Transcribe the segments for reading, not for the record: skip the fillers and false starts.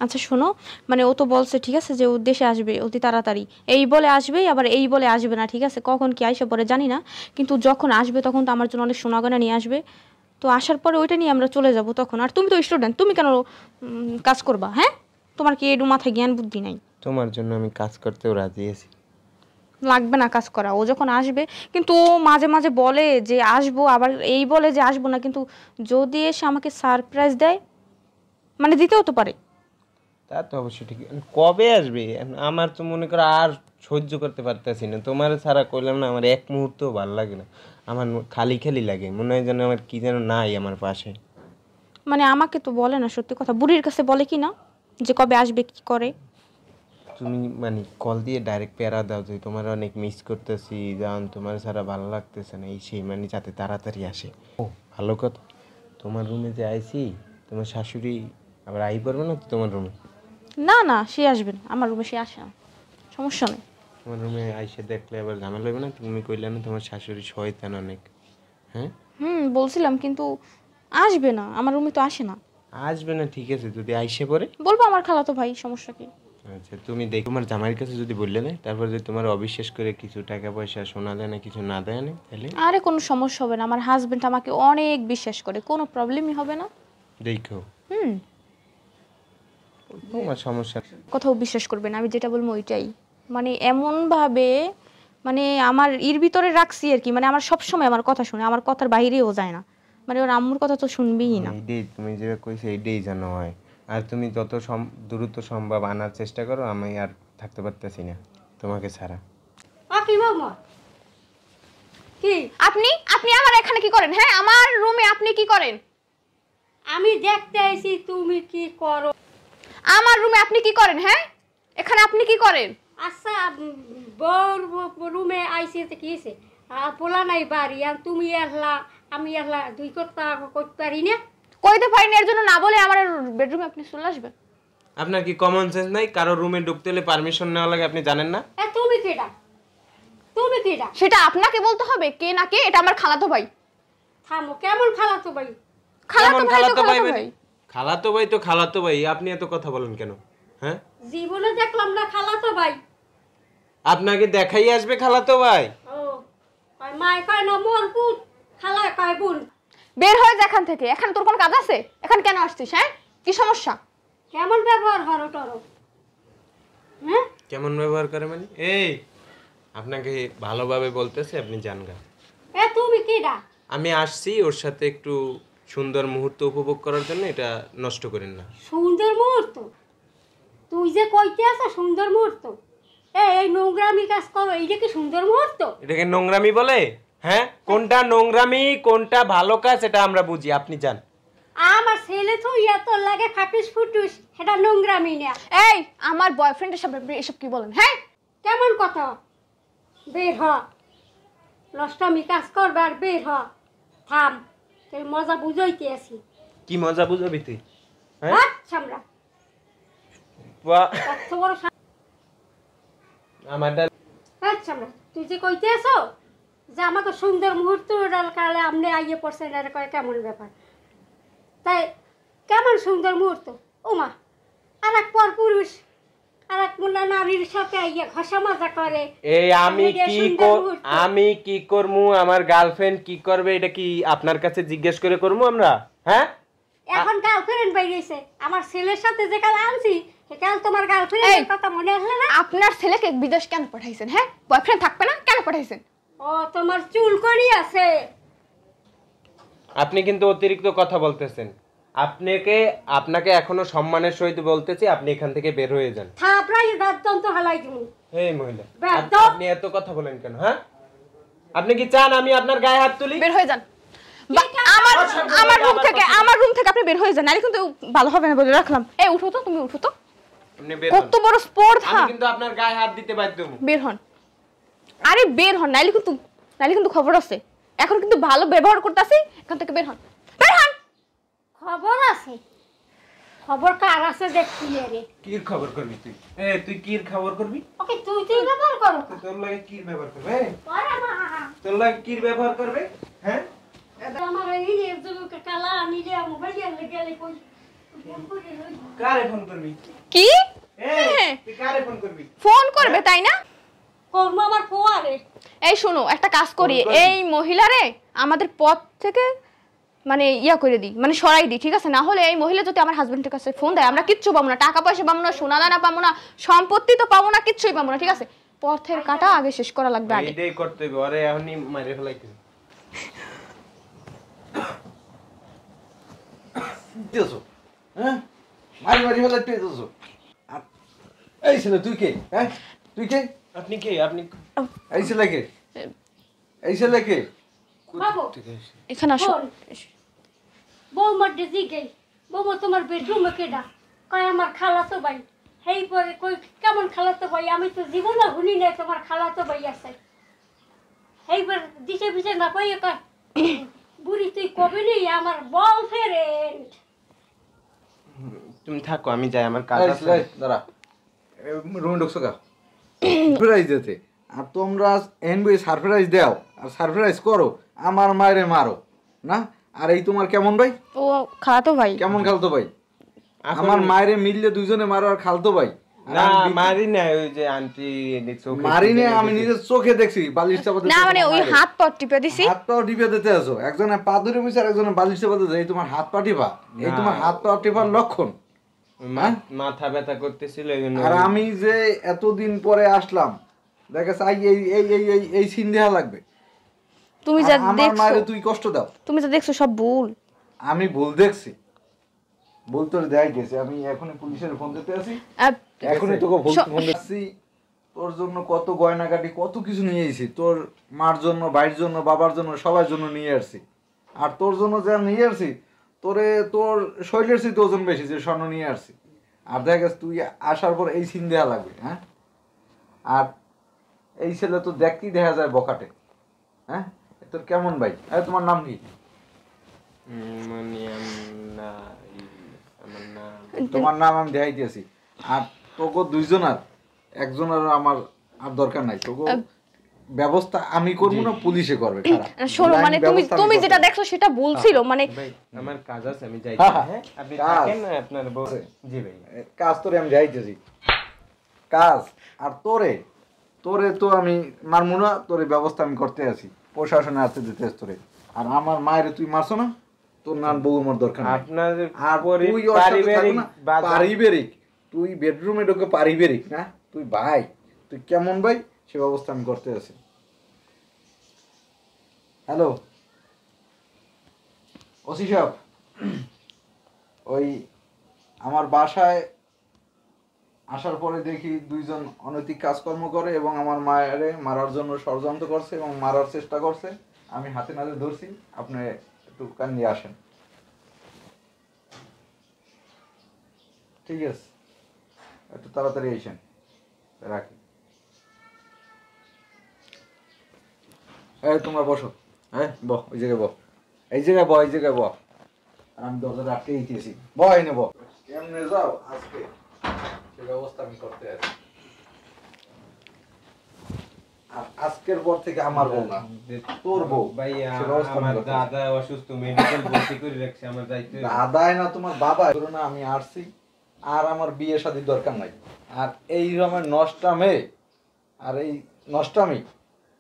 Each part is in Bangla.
আচ্ছা শোনো, মানে ও তো বলছে ঠিক আছে যে ও দেশে আসবে অতি তাড়াতাড়ি, এই বলে আসবেই আবার এই বলে আসবে না, ঠিক আছে কখন কি আইসা পরে জানি না, কিন্তু যখন আসবে তখন তো আমার জন্য অনেক সোনাগয়না নিয়ে আসবে। তো আসার পরে ওইটা নিয়ে আমরা চলে যাব তখন। আর তুমি তো স্টুডেন্ট, তুমি কেন কাজ করবা? হ্যাঁ, তোমার কি একটু মাথায় জ্ঞান বুদ্ধি নাই? তোমার জন্য আমি কাজ করতেও রাজি আছি। লাগবে না কাজ করা, ও যখন আসবে। কিন্তু ও মাঝে মাঝে বলে যে আসবো, আবার এই বলে যে আসবো না, কিন্তু যদি এসে আমাকে সারপ্রাইজ দেয়, মানে দিতেও তো পারে। তা তো অবশ্যই ঠিক। কবে আসবে? আমার তো মনে করো আর সহ্য করতে পারতেছি না। তোমার ছাড়া কইলাম না, আমার এক মুহূর্তও ভালো লাগে না। আমার খালি খালি লাগে, মনে হয় যেন আমার কি যেন নাই আমার পাশে। মানে আমাকে তো বলে না, সত্যি কথা, বুড়ির কাছে বলে কি না যে কবে আসবে কি করে। তুমি মানে কল দিয়ে ডাইরেক্ট প্যারা দাও যে তোমার অনেক মিস করতেছি, জান তোমার ছাড়া ভালো লাগতেছে না, এই সেই, মানে যাতে তাড়াতাড়ি আসে। ও ভালো কথা, তোমার রুমে যে আইছি, তোমার শাশুড়ি আবার আই পারবে না তো তোমার রুমে? না না, সে আসবে না আমার রুমে, সে আসে না, সমস্যা নেই। তোমার রুমে আইসে দেখলে আবার ঝামেলা হবে না? তুমি কইলে না তোমার শাশুড়ি শয়তান অনেক। হ্যাঁ বলছিলাম, কিন্তু আসবে না, আমার রুমে তো আসে না। আসবে না ঠিক আছে, যদি আইসে পড়ে বলবো আমার খালাতো ভাই, সমস্যা কি? আচ্ছা তুমি দেখো তোমার জামাইয়ের কাছে যদি বললে না, তারপর যদি তোমার অবিশ্বাস করে কিছু টাকা পয়সা শোনা দেয় না, কিছু না দেয় না, তাহলে? আরে কোনো সমস্যা হবে না, আমার হাজবেন্ড আমাকে অনেক বিশ্বাস করে, কোনো প্রবলেমই হবে না। দেখো হুম তোমার সমস্যা। কোথাও বিশ্বাস করবে না, আমি যেটা বলবো ওইটাই, মানে এমন ভাবে, মানে আমার এর ভিতরে রাখছি আর কি, মানে আমার সব সময় আমার কথা শুনে, আমার কথার বাইরেও যায় না, মানে ওর আম্মুর কথা তো শুনবেই না। এইটাই তুমি যেটা কইছো, এইটাই যেন হয়। আর তুমি যত দ্রুত সম্ভব আনার চেষ্টা করো, আমি আর থাকতে পারতেছি না তোমাকে ছাড়া। কি মামা? কি আপনি আপনি আমার এখানে কি করেন? হ্যাঁ, আমার রুমে আপনি কি করেন? আমি দেখতে আইছি তুমি কি করো। আমার রুমে আপনি কি করেন? হ্যাঁ, এখানে আপনি কি করেন? আচ্ছা, বউর রুমে আইছি তো কি হয়েছে? পোলা নাই বাড়ি, আর তুমি এহলা আমি এহলা, দুই কথা করতে পারি না। কইতে পারিনি, এর জন্য না বলে আমার বেডরুমে আপনি চলে আসবেন? আপনার কি কমন সেন্স নাই? কারো রুমে ঢুকতে হলে পারমিশন নেওয়া লাগে, আপনি জানেন না? তুমি কেডা? তুমি কেডা? সেটা আপনাকে বলতে হবে, কে না কে, এটা আমার খালাতো ভাই। থামো, কেমন খালাতো ভাই? খালাতো ভাই তো খালাতো ভাই? খালাতো ভাই। খালাতো ভাই তো খালাতো ভাই, আপনি এত কথা বলেন কেন? হ্যাঁ, জীবনে দেখলাম না খালাতো ভাই। আপনাকে দেখাই আসবে খালাতো ভাই? ও কয় মায় কয় না মোর পুত, খালা কয় বোন। বের হয়ে যা এখান থেকে, এখানে তোর কোনো কাজ আছে? এখানে কেন আসছিস? হ্যাঁ, কি সমস্যা? কেমন ব্যবহার করো টরো? হ্যাঁ, কেমন ব্যবহার করে মানে? এই আপনাকে ভালোভাবে বলতেছে, আপনি জানগা। তুমি কেডা? আমি আসছি ওর সাথে একটু সুন্দর মুহূর্ত উপভোগ করার জন্য, এটা নষ্ট করেন না। সুন্দর মুহূর্ত? তুই যে কইতে আছো সুন্দর মুহূর্ত, এই নোংরামি কাজ করো, এইটা কি সুন্দর মুহূর্ত? এটাকে নোংরামি বলে? হ্যাঁ, কোনটা নোংরামি কোনটা ভালো কাজ এটা আমরা বুঝি, আপনি জান। আমার ছেলে তো এত লাগে ফাটিস ফুটুস, সেটা নোংরামি না। এই, আমার বয়ফ্রেন্ডের সামনে আপনি এসব কি বলেন? হ্যাঁ, কেমন কথা? বের হ, নষ্টমি কাজ করবে আর বের হ। থাম, তোর মজা বুঝাইতে আছি। কি মজা বুঝাবি তুই? হ্যাঁ সামরা বাহ, কত বড় আমারটা সামরা। তুই যে কইতে আছো যে আমাকে সুন্দর মুহূর্ত কালে আপনি আইয়ে পড়ছেন, আর কয় কেমন ব্যাপার? তাই কেমন সুন্দর মুহূর্ত? ওমা, আর এক পর পুরুষ আর এক মুন্না নারীর সাথে আইয়া ঘষা মাজা করে। এই আমি কি করমু, আমার গার্লফ্রেন্ড কি করবে, এটা কি আপনার কাছে জিজ্ঞেস করে করমু আমরা? হ্যাঁ, এখন গার্লফ্রেন্ড বেরিয়েছে, আমার ছেলের সাথে যে কাল আনছি সে কাল তোমার গার্লফ্রেন্ডের কথা মনে আসলে না? আপনার ছেলেকে বিদেশ কেন পাঠাইছেন? হ্যাঁ, বয়ফ্রেন্ড থাকবে না, কেন পাঠাইছেন? ও তোমার চুল করি আছে। আপনি কিন্তু অতিরিক্ত কথা বলতেছেন। আপনাকে এখনো সম্মানের সহিত বলতেছি, আপনি এখান থেকে বের হয়ে যান। থাপড়াই দাঁত হালাই দিমু। এই মহিলা, বেয়াদব! আপনি এত কথা বলেন কেন? হ্যাঁ, আপনি কি চান আমি আপনার গায়ে হাত তুলি? বের হয়ে যান আমার রুম থেকে আপনি বের হয়ে যান, নাহলে কিন্তু ভালো হবে না বলে রাখলাম। এই উঠো তো, তুমি উঠো তো। আপনি বের হন। কত বড় স্পর্ধা! আমি কিন্তু আপনার গায়ে হাত দিতে বাধ্য হবো। বের হন, আরে বের হন, নাহলে কিন্তু খবর আছে। এখন কিন্তু ভালো ব্যবহার করতেছি, এখান থেকে বের হন, বের হন। খবর আছে? খবর কার আছে দেখছি রে। কি খবর করবি তুই? তুই কি খবর করবি? ওকে তুই ব্যবহার করো। তোর লাগে কি ব্যবহার করবে? আরে মা, তোর লাগে কি ব্যবহার করবে? হ্যাঁ, আমার এই যে কালা নিলে মোবাইল গেলে কই কারে ফোন করবি? কি তুই কারে ফোন করবি? ফোন করবে তাই না? কর্ম আমার পোয়ারে। এই শোনো, একটা কাজ করি, এই মহিলারে আমাদের পথ থেকে মানে ইয়া করে দিই, মানে সরাই দিই, ঠিক আছে? না হলে এই মহিলা যদি আমার হাজবেন্ডের কাছে ফোন দেয়, আমরা কিচ্ছু পাবো না, টাকা পয়সা পাবো না, সোনা দানা পাবো না, সম্পত্তি তো পাবো না, কিচ্ছুই পাবো না, ঠিক আছে? পথের কাটা আগে শেষ করা লাগবে আগে। এইটাই করতে হবে, ওরে এখনই মাইরে ফেলাইতেছে। দিয়েছো হ্যাঁ, মারি মারি ফেলাইতে দিয়েছো। এই ছেলে তুই কে? হ্যাঁ তুই কে? আপনি কে? আপনি এই ছেলে কে? এই ছেলে কে? বাবু এখানে আসো। শোন, বৌমার ডিজি গেই, বৌমা তোমার বেডরুমে কেডা? কয় আমার খালাতো ভাই। হেই পরে কই কেমন খালাতো ভাই? আমি তো জীবনে শুনি নাই তোমার খালাতো ভাই আছে। এইবার দিশে পিছে না পাইয়ে কয় বুড়ি তুই কবে নেই আমার বয়ফ্রেন্ড। তুমি থাকো, আমি যাই, আমার কাজ এই আছে। ছেলে দাঁড়া, রুমে ঢুকছো কা? সারপ্রাইজ দিতে, আর তোমরা এনবি সারপ্রাইজ দাও আর সারপ্রাইজ করো, আমার মায়েরে মারো না? আর এই তোমার কেমন ভাই? ও খালাতো ভাই। কেমন খালতো ভাই? আমার মায়েরে মিললে দুইজনে মারো, আর খালতো ভাই? না মারি না, ওই যে আন্টি মারিনে আমি নিজের চোখে দেখছি বালিশ চাপাতে। না মানে ওই হাত পা টিপে দিছি। হাত পা টিপে দিতে আছো, একজনে পা ধরে বসে আর একজনে বালিশ চাপাতে যায়। এই তোমার হাত পা টিপা, এই তোমার হাত পা টিপার লক্ষণ? মাথা ব্যথা করতেছিল এই জন্য। আর আমি যে এতদিন পরে আসলাম, দেখে চাই এই এই এই এই এই সিন দেওয়া লাগবে। তুমি যা আমার দেখছো, মায়েরে তুই কষ্ট দাও। তুমি যা দেখছো সব ভুল। আমি ভুল দেখছি, ভুল তোর দেখাই গেছে। আমি এখনই পুলিশের ফোন দিতে আছি, এখনই তোকে ফোন দিচ্ছি। তোর জন্য কত গয়নাগাটি কত কিছু নিয়ে এসেছি, তোর মার জন্য, ভাইয়ের জন্য, বাবার জন্য, সবার জন্য নিয়ে আসছি। আর তোর জন্য যা নিয়ে আসছি, তোরে তোর শরীরের চেয়ে ওজন বেশি যে স্বর্ণ নিয়ে আসছি। আর দেখা গেছে তুই আসার পর এই সিন দেওয়া লাগবে। হ্যাঁ, আর এই ছেলে তো দেখতেই দেখা যায় বকাটে। হ্যাঁ, তোর কেমন ভাই? আরে তোমার নাম কি? মানে আমার নাম তোমার নাম আমি দেখাইতেছি। আর তোকে দুইজনার একজনের আমার আর দরকার নাই। তোকে ব্যবস্থা আমি করবো না, পুলিশে করবে। শোনো, মানে তুমি যেটা দেখছো সেটা ভুল ছিল। মানে ভাই আমার কাজ আছে, আমি যাই। হ্যাঁ, হ্যাঁ আপনি কাজ। থাকেন না, আপনার বউ। জি ভাই, কাজ তোরে আমি দেখাইতেছি কাজ। আর তোরে তোরে তো আমি মারমু না, তোরে ব্যবস্থা আমি করতে আছি, প্রশাসনে আসতে দিতে আছি তোরে। আর আমার মায়ের তুই মারছো না, তোর নাম বউ আমার দরকার নাই। আপনার আর তুই ওর সাথে থাকো না, পারিবারিক, তুই বেডরুমে ঢোকে পারিবারিক না, তুই ভাই, তুই কেমন ভাই সে ব্যবস্থা আমি করতে আছি। হ্যালো ওসি সাহেব, ওই আমার বাসায় আসার পরে দেখি দুইজন অনৈতিক কাজকর্ম করে এবং আমার মায়েরে মারার জন্য ষড়যন্ত্র করছে এবং মারার চেষ্টা করছে। আমি হাতে নাতে ধরছি, আপনি একটু কান নিয়ে আসেন। ঠিক আছে, একটু তাড়াতাড়ি এসেন, রাখি। এই তোমরা বসো, হ্যাঁ বহ, ওই জায়গায় বহ, এই জায়গায় বহ, এই জায়গায় বহ। আমি দরজাটা আটকে দিতেছি, বহ এনে বহ। কেমনে যাও আজকে সে ব্যবস্থা আমি করতে আছি। আর আজকের পর থেকে আমার বউ না, তোর বউ। ভাই সে ব্যবস্থা আমি আমার করতে আছি। দাদা অসুস্থ, মেডিকেল ভর্তি করে রাখছে, আমার যাইতে হবে। দাদাই না তোমার বাবা, না আমি আসছি। আর আমার বিয়ে শাদীর দরকার নাই। আর এই রকমের নষ্টামে আর এই নষ্টামি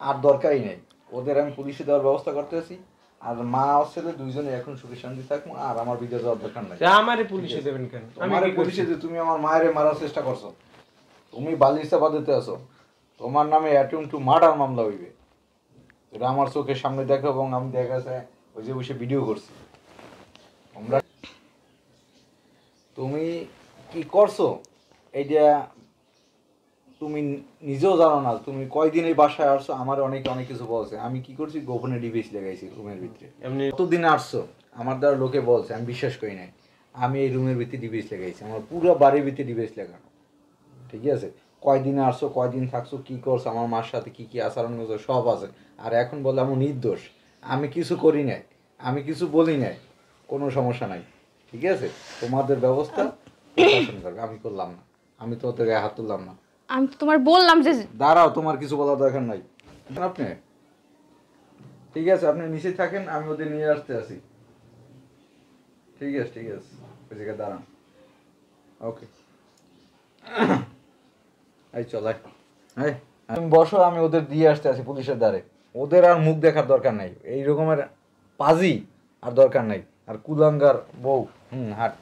আর দরকারই নেই। ওদের আমি পুলিশে দেওয়ার ব্যবস্থা করতেছি। আর মা ছেলে দুইজনে এখন সুখে শান্তি থাকবো, আর আমার বিদেশ যাওয়ার দরকার নাই। আমারে পুলিশে দেবেন কেন? আমি আমার কি পুলিশে করছি? তুমি আমার মায়ের মারার চেষ্টা করছো, তুমি বালিশা বাঁধতে আছো, তোমার নামে অ্যাটেম্প টু মার্ডার মামলা হইবে। এটা আমার চোখের সামনে দেখো, এবং আমি দেখাছে ওই যে বসে ভিডিও করছি। আমরা তুমি কি করছো এইটা তুমি নিজেও জানো না। তুমি কয়দিন এই বাসায় আসছো, আমার অনেক কিছু বলছে। আমি কি করছি, গোপনে ডিভাইস লাগাইছি রুমের ভিতরে। এমনি কতদিন আসছো, আমার দ্বারা লোকে বলছে, আমি বিশ্বাস করি নাই। আমি এই রুমের ভিতরে ডিভাইস লাগাইছি, আমার পুরো বাড়ির ভিতরে ডিভাইস লাগানো। ঠিক আছে, কয়দিনে আসছো, কয়দিন থাকছো, কি করছো, আমার মার সাথে কি কি আচরণ করছো সব আছে। আর এখন বলে আমি নির্দোষ, আমি কিছু করি নাই, আমি কিছু বলি নাই, কোনো সমস্যা নাই। ঠিক আছে, তোমাদের ব্যবস্থা প্রশাসন করবে, আমি করলাম না, আমি তো ওদের গায়ে হাত তুললাম না। আমি তো তোমার বললাম যে দাঁড়াও, তোমার কিছু বলার দরকার নাই আপনি। ঠিক আছে, আপনি নিচে থাকেন, আমি ওদের নিয়ে আসতে আসি। ঠিক আছে, ঠিক আছে। ওই জায়গায় দাঁড়ান। ওকে, এই চল এই তুমি বসো, আমি ওদের দিয়ে আসতে আছি পুলিশের দ্বারে। ওদের আর মুখ দেখার দরকার নাই, এই রকমের পাজি আর দরকার নাই, আর কুলাঙ্গার বউ। হাট।